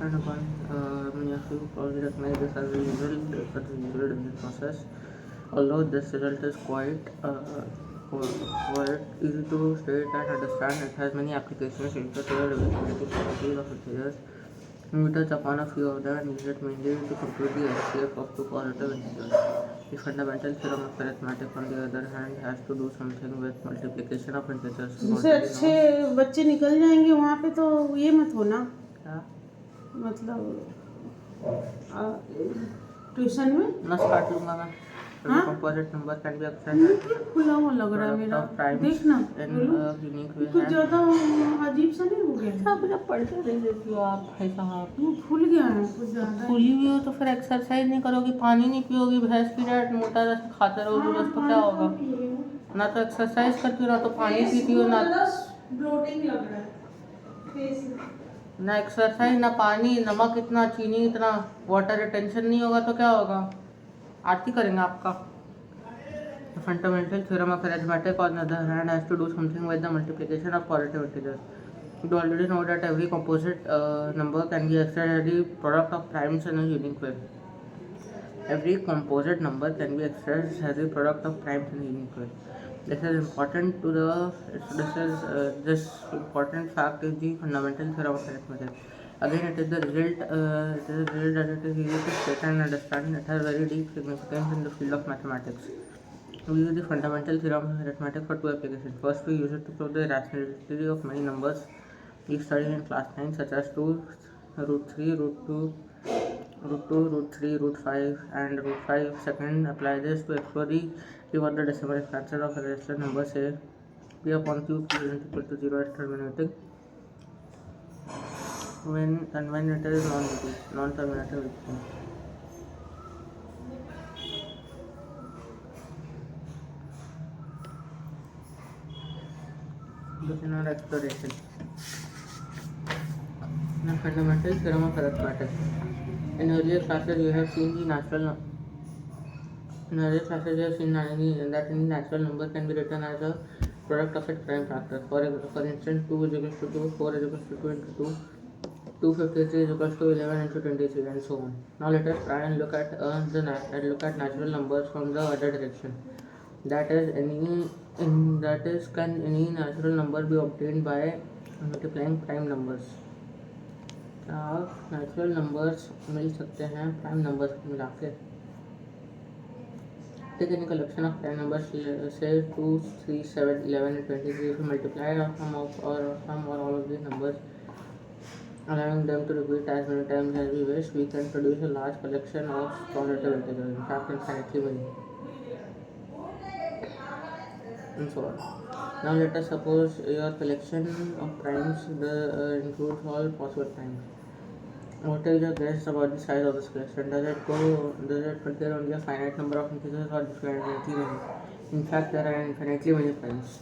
And upon many of you probably recognize this as a usual design process. Although this result is quite easy to state and understand, it has many applications related to the divisibility properties of integers. We touch upon a few of them and use it mainly to compute the HCF of two positive integers. The fundamental theorem of arithmetic, on the other hand, has to do something with multiplication of integers. जिससे अच्छे बच्चे निकल जाएंगे वहाँ पे, तो ये मत होना क्या मतलब ट्यूशन में ना काट लूंगा मैं। हाँ? कंपोजिट नंबर कैन बी खुला हुआ लग रहा है मेरा, देखना कुछ ज़्यादा अजीब सा नहीं हो गया? सब जब पढ़ते रह जाती हो आप भाई साहब। वो फूल गया है कुछ ज़्यादा। फूली हुई हो तो फिर एक्सरसाइज नहीं करोगी, पानी नहीं पियोगी, भैंस की डाइट मोटा रस खाते रहोगी बस, तो क्या होगा? ना तो एक्सरसाइज करती हो, ना तो पानी पीती हो, ना ब्लोटिंग लग रहा है फेस में। ना एक्सरसाइज, ना पानी, नमक इतना, चीनी इतना, वाटर रिटेंशन नहीं होगा तो क्या होगा? आरती करेंगे आपका। The fundamental theorem of arithmetic, on the other hand, has to do something with the multiplication of positive integers. You already know that every composite number can be expressed as the product of primes in a unique way. Every composite number can be expressed as the product of primes in a unique way. This is important to the. This important fact is the fundamental theorem of arithmetic. Again, it is the result. That it is easy to state and understand. It has very deep significance in the field of mathematics. We use the fundamental theorem of arithmetic for two applications. First, we use it to prove the irrationality of many numbers we studied in class 9, such as 2, root 3, root 2, root 3, root 5, and root 5. Second, apply this to explore the what the decimal expansion of a rational number, say p upon q is equal to 0 as terminating when it is non-terminating. Begin our exploration. The fundamental theorem of arithmetic. In earlier classes, you have seen that any natural number can be written as a product of its prime factors. For instance, 2 is equal to 2, 4 is equal to 2 into 2, 253 is equal to 11 into 23, and so on. Now let us try and look at natural numbers from the other direction. That is, can any natural number be obtained by multiplying prime numbers? आप natural numbers मिल सकते हैं prime numbers को मिला के। Take any collection of prime numbers, say 2, 3, 7, 11 and 23. If we multiply some or all of these numbers, allowing them to repeat as many times as we wish, we can produce a large collection of positive integers, in fact infinitely many, and so on. Now let us suppose your collection of primes includes all possible primes. What is your guess about the size of this collection? Does it contain only a finite number of integers or infinitely many? In fact, there are infinitely many primes.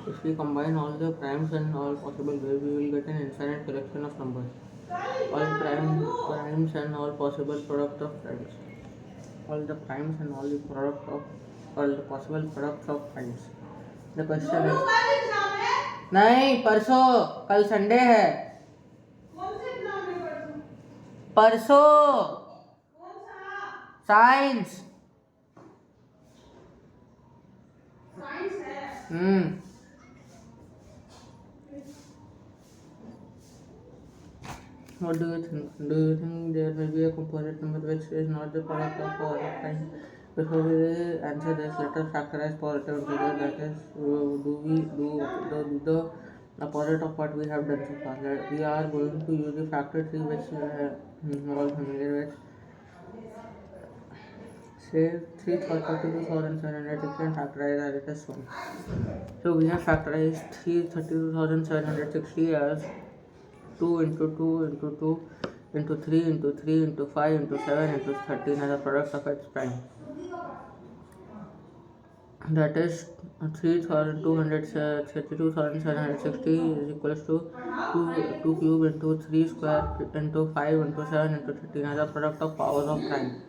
If we combine all the primes in all possible ways, we will get an infinite collection of numbers. All primes and all possible product of primes. All the primes and all the possible products of primes. The question is, नहीं परसों, कल Sunday है। परसों science है। What do you think? Do you think there will be a composite number which is not the product of positive primes? Before we answer this, let us factorize positive integers. That is, do the opposite of what we have done so far. We are going to use the factor tree, which we are all familiar with. Say 332,760 and factorize as it is shown. So we have factorized 332,760 as 2 into 2 into 2 into 3 into 3 into 5 into 7 into 13 as a product of its prime. That is 32,760 is equals to 2 cube into 3 square into 5 into 7 into 13 as a product of powers of prime.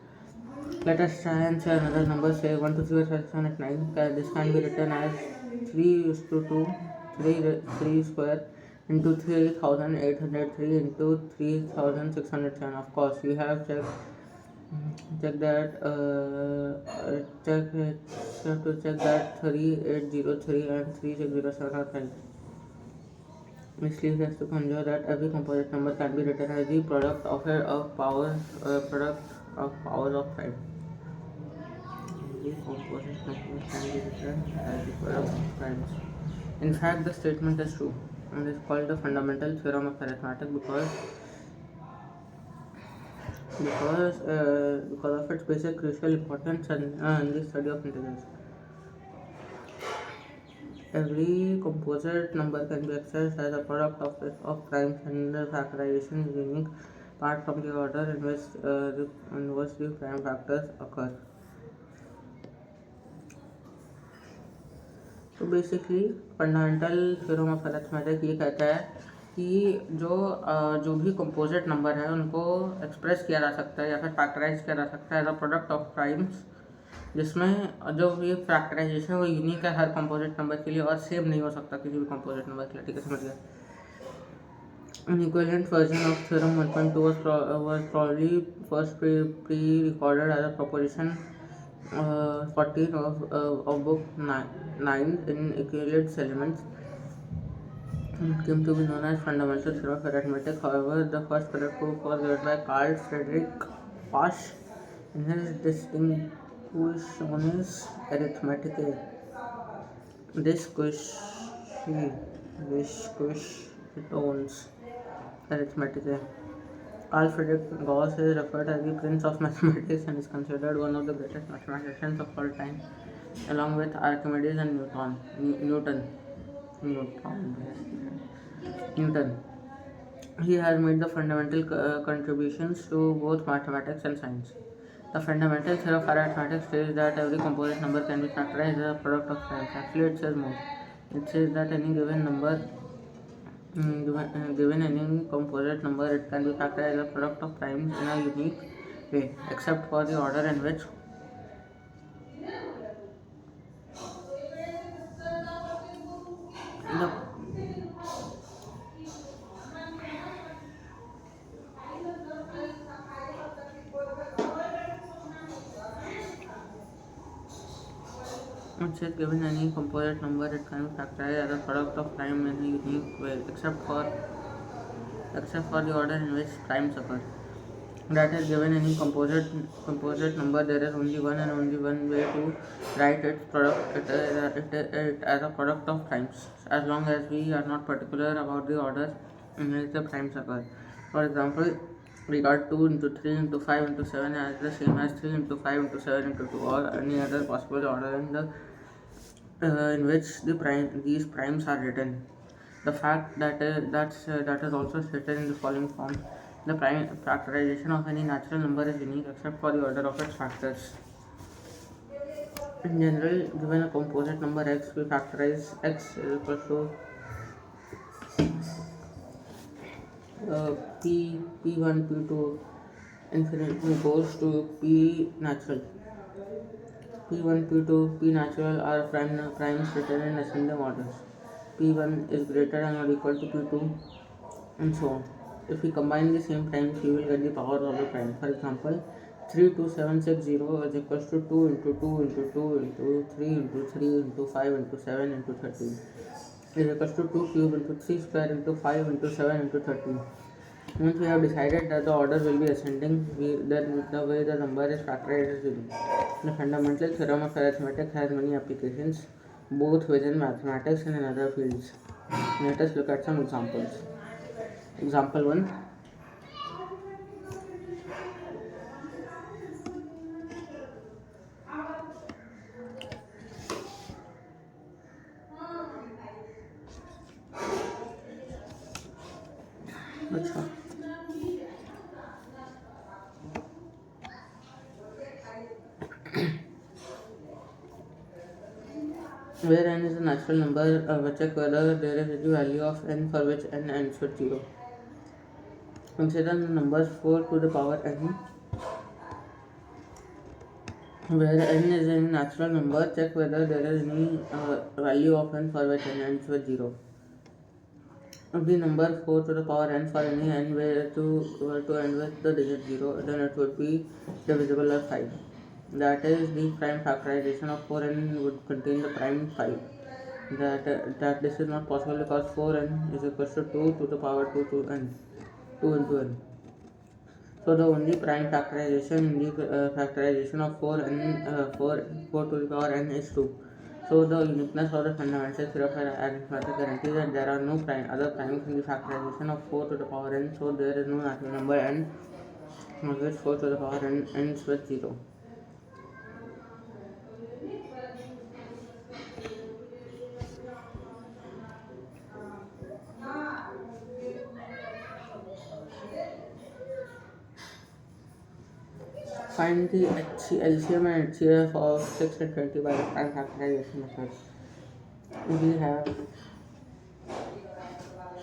Let us try and say another number, say 1, 2, 3, 4, 5, 6, 7, 8, 9. This can be written as 3 is to 2, 3 square into 3803 into 3607. Of course, we have check that have to check that 3803 and 3607 are right. This leaves us to conjure that every composite number can be written as the product of powers of prime. Every composite number can be written as the product of primes. In fact, the statement is true and is called the fundamental theorem of arithmetic because of its basic crucial importance in the study of integers. Every composite number can be accessed as a product of primes, and the factorization is unique apart from the order in which the prime factors occur. तो basically fundamental theorem of arithmetic ये कहता है कि जो भी composite number है उनको express किया जा सकता है या फिर फैक्टराइज किया जा सकता है as a product of primes, जिसमें जो ये फैक्टराइजेशन वो यूनिक है हर कंपोजिट नंबर के लिए और सेम नहीं हो सकता किसी भी कंपोजिट नंबर के लिए. ठीक है, समझ गया. An equivalent version of theorem 1.2 was probably first pre-recorded as a proposition 14 of book 9 in Euclid's Elements. It came to be known as fundamental theorem of arithmetic. However, the first correct proof was given by Carl Friedrich Pasch in his Disquisitiones Arithmeticae. Disquisitiones Arithmeticae. Carl Friedrich Gauss is referred as the prince of mathematics and is considered one of the greatest mathematicians of all time, along with Archimedes and Newton. He has made the fundamental contributions to both mathematics and science. The fundamental theory of arithmetic states that every composite number can be factorized as a product of primes. Actually, it says more. It says that any given number, given any composite number, it can be factorized as a product of primes in a unique way, except for the order in which the it says given any composite number, it can be factorized as a product of prime in a unique way, except for the order in which primes occur. That is, given any composite number, there is only one and only one way to write its product it as a product of primes, as long as we are not particular about the order in which the primes occur. For example, we got 2 into 3 into 5 into 7 as the same as 3 into 5 into 7 into 2 or any other possible order in which these primes are written. The fact that is also stated in the following form: the prime factorization of any natural number is unique except for the order of its factors. In general, given a composite number x, we factorize x is equal to p1 p2 infinity goes to p natural. p1 p2 p natural are primes written in ascending orders. p1 is greater than or equal to p2 and so on. If we combine the same primes, we will get the power of the prime. For example, 32760 is equals to 2 into 2 into 2 into 3 into 3 into 5 into 7 into 13 is equals to 2 cube into 3 square into 5 into 7 into 13. Once we have decided that the order will be ascending, then the way the number is factorized is unique. The fundamental theorem of arithmetic has many applications, both within mathematics and in other fields. Let us look at some examples. Example 1. Where n is a natural number, check whether there is any value of n for which n ends with 0. Consider the numbers 4 to the power n. Where n is a natural number, check whether there is any value of n for which n ends with 0. be number 4 to the power n for any n were to end with the digit 0, then it would be divisible as 5. That is, the prime factorization of 4n would contain the prime 5. That this is not possible because 4n is equal to 2 to the power 2 to n, 2 into n. So the only prime factorization in the factorization of 4 to the power n is 2. So the uniqueness of the fundamental theorem of arithmetic guarantees that there are no other primes in the factorization of 4 to the power n. So there is no natural number n from which 4 to the power n ends with 0. Find the LCM and HCF of 6 and 20 by the prime factorization method. We have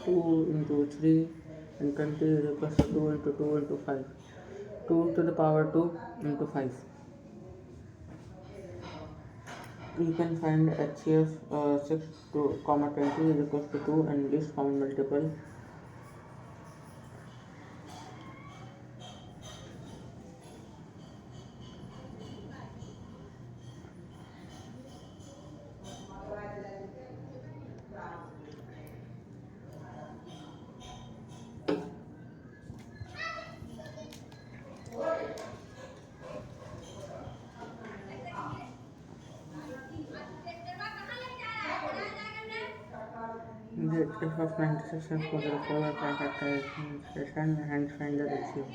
2 into 3 and 20 is equal to 2 into 2 into 5. 2 to the power 2 into 5. We can find HCF 6 to, 20 is equal to 2 and least common multiple. The f of 96 and 4 to the power prime factorization and hence find the HCF.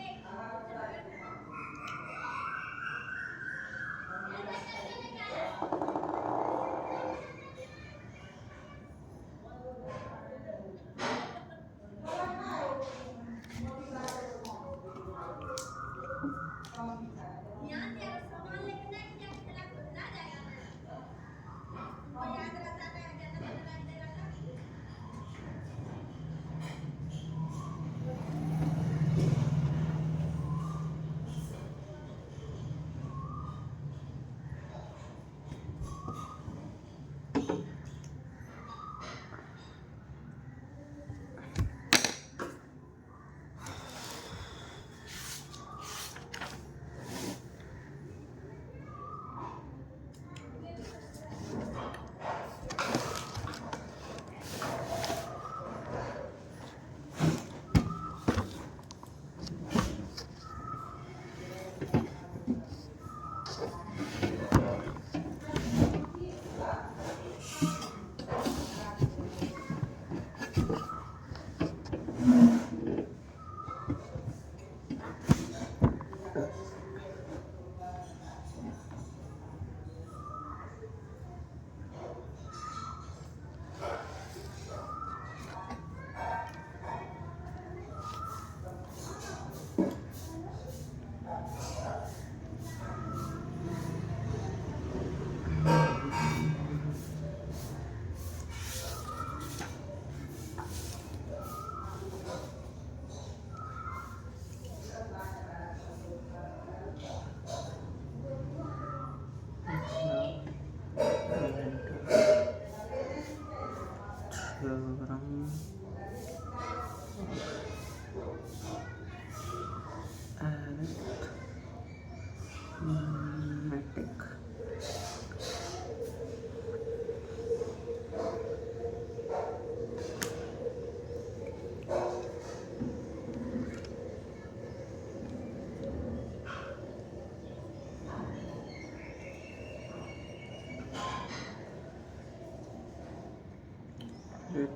It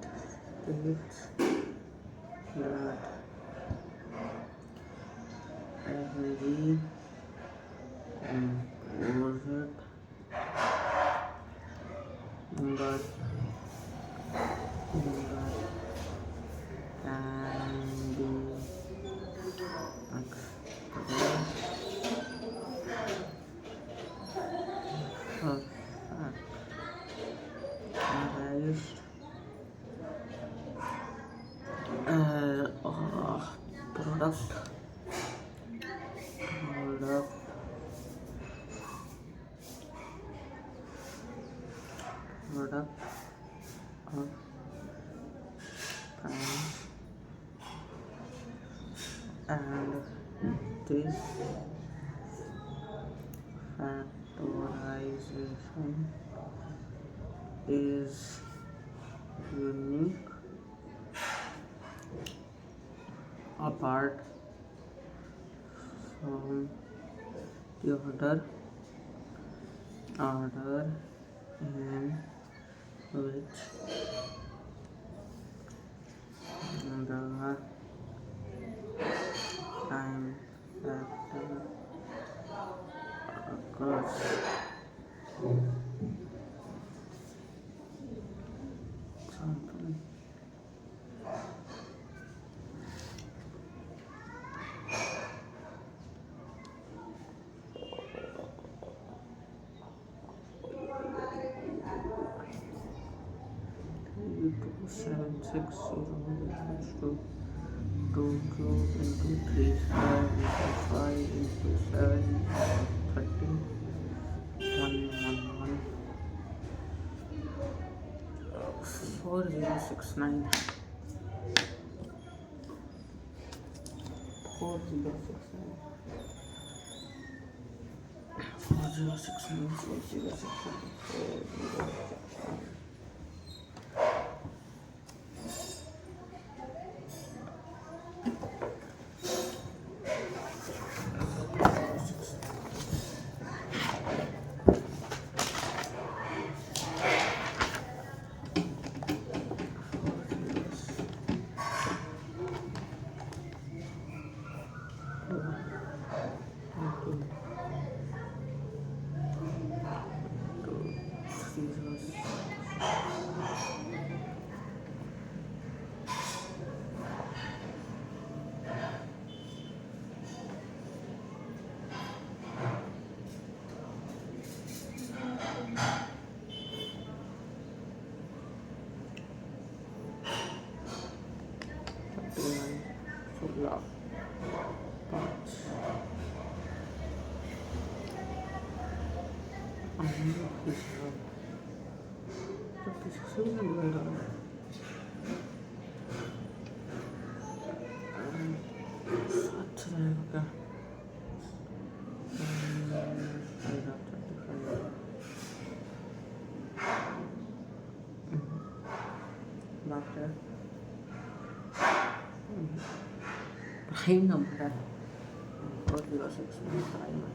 states that every composite number can be factorized product of prime this factorization is unique apart from the order in which the time factor occurs. Example. Two 760 equals to 2 cube into 3 square into 5 into 7 30 111 4069 4069 4069 4069. Prime number है 406 prime है.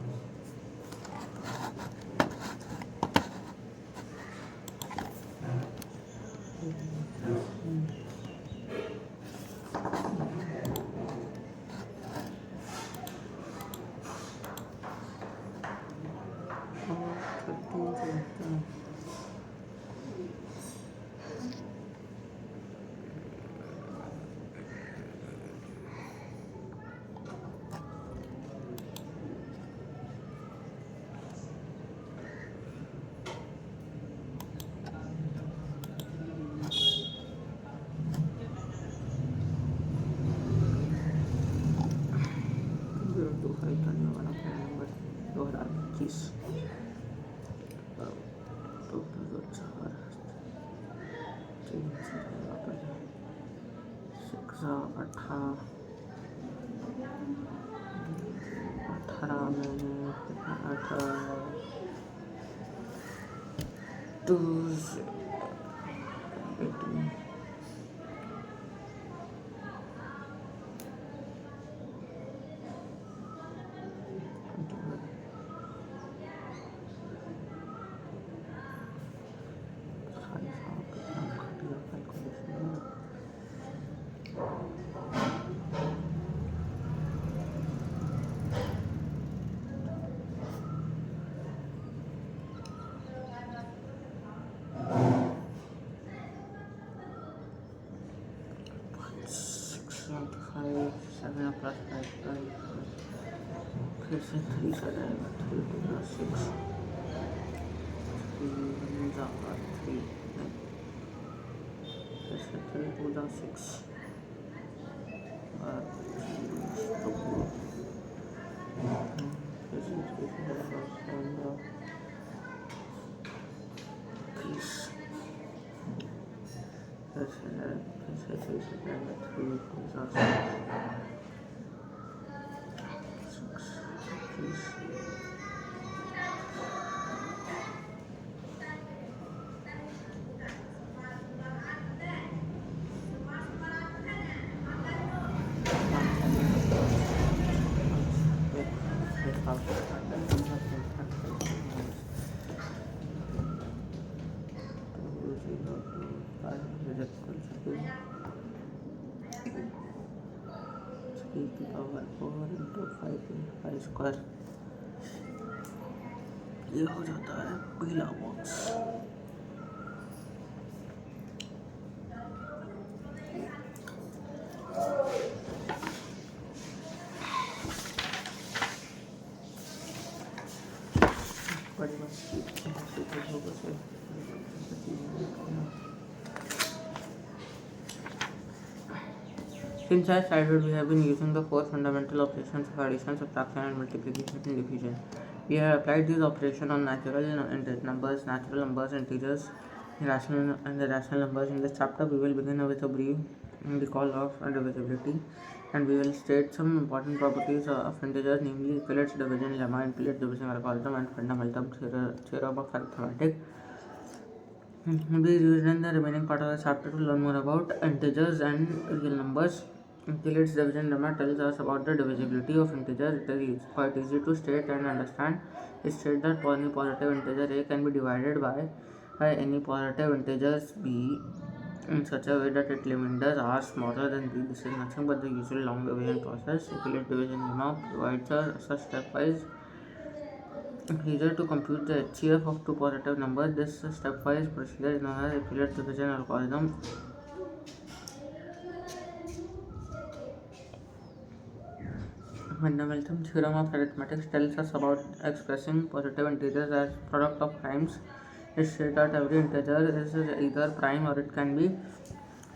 फिर से 3 का जाएगा 3 2 6 3 जाएगा 3 फिर से 3 2 6 और 3 फिर से 3 2 30 फिर से 3 से जाएगा 3 2 6 please. स्क्वायर ये हो जाता है पीला box. Since I started, we have been using the four fundamental operations of addition, subtraction, and multiplication and division. We have applied these operations on natural numbers, integers, rational and irrational numbers. In this chapter, we will begin with a brief recall of divisibility, and we will state some important properties of integers, namely Euclid's division lemma, Euclid's division algorithm, and fundamental theorem of arithmetic. We will use in the remaining part of the chapter to learn more about integers and real numbers. Euclid's division lemma tells us about the divisibility of integers. It is quite easy to state and understand. It states that any positive integer a can be divided by any positive integers b in such a way that its remainders are smaller than b. This is nothing but the usual long division process. Euclid's division lemma provides us a stepwise procedure to compute the HCF of two positive numbers. This stepwise procedure is known as Euclid's division algorithm. Fundamental theorem of arithmetic tells us about expressing positive integers as product of primes. It states that every integer is either prime or it can be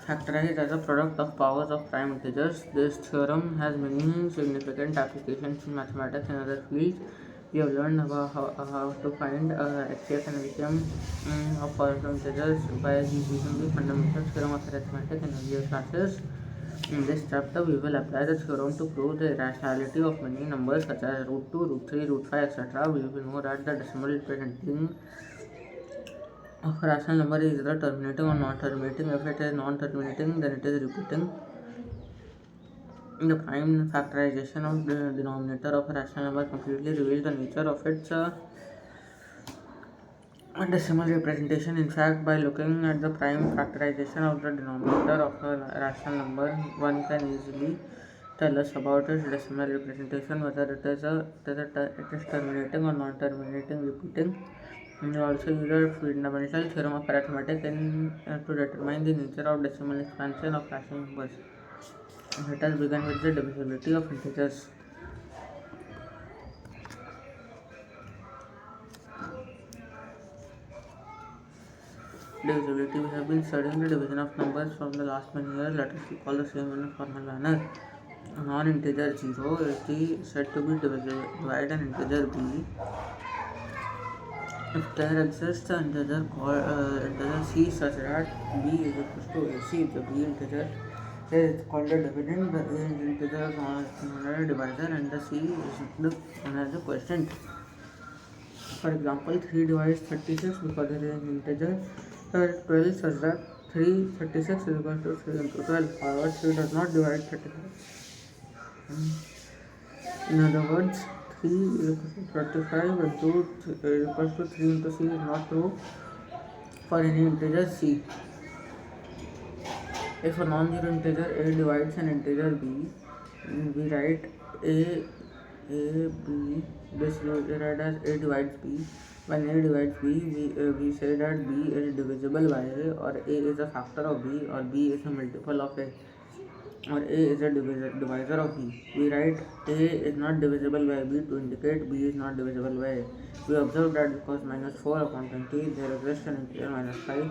factorized as a product of powers of prime integers. This theorem has many significant applications in mathematics and other fields. We have learned about how to find HCF and LCM of positive integers by using the fundamental theorem of arithmetic in earlier classes. In this chapter, we will apply the theorem to prove the irrationality of many numbers such as root 2, root 3, root 5, etc. We will know that the decimal representing of a rational number is either terminating or non-terminating. If it is non-terminating, then it is repeating. The prime factorization of the denominator of a rational number completely reveals the nature of its decimal representation. In fact, by looking at the prime factorization of the denominator of a rational number, one can easily tell us about its decimal representation, whether it is terminating or non-terminating, repeating. And we also use the fundamental theorem of arithmetic to determine the nature of decimal expansion of rational numbers. Let us begin with the divisibility of integers. Divisibility. We have been studying the division of numbers from the last many years. Let us recall the same in a formal manner. A non-integer 0 is said to be divide an integer b if there exists an integer called integer c such that b is equal to ac. If the b integer is called a dividend, the a integer is known as a divisor, and the c is known as a quotient. For example, 3 divides 36 because it is an integer 12 such that 36 is equal to 3 into 12. However, 3 does not divide 36. In other words, 3 is equal to 35 into is equal to 3 into c is not true for any integer c. If a non-zero integer a divides an integer b, we write b. This we write as a divides b. When a divides b, we say that b is divisible by a, or a is a factor of b, or b is a multiple of a, or a is a divisor of b. We write a is not divisible by b to indicate b is not divisible by a. We observe that because minus 4 upon 20 there exists an integer minus 5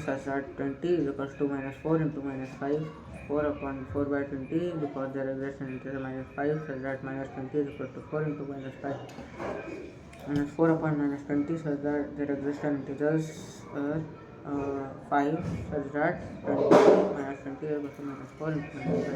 such that 20 is equals to minus 4 into minus 5. 4 upon 4 by 20 because there exists an integer minus 5 such that minus 20 is equal to 4 into minus 5. Minus 4 upon minus 20 such that there exists an integer 5 such that 20 minus 20 is equal to minus 4 into minus 5.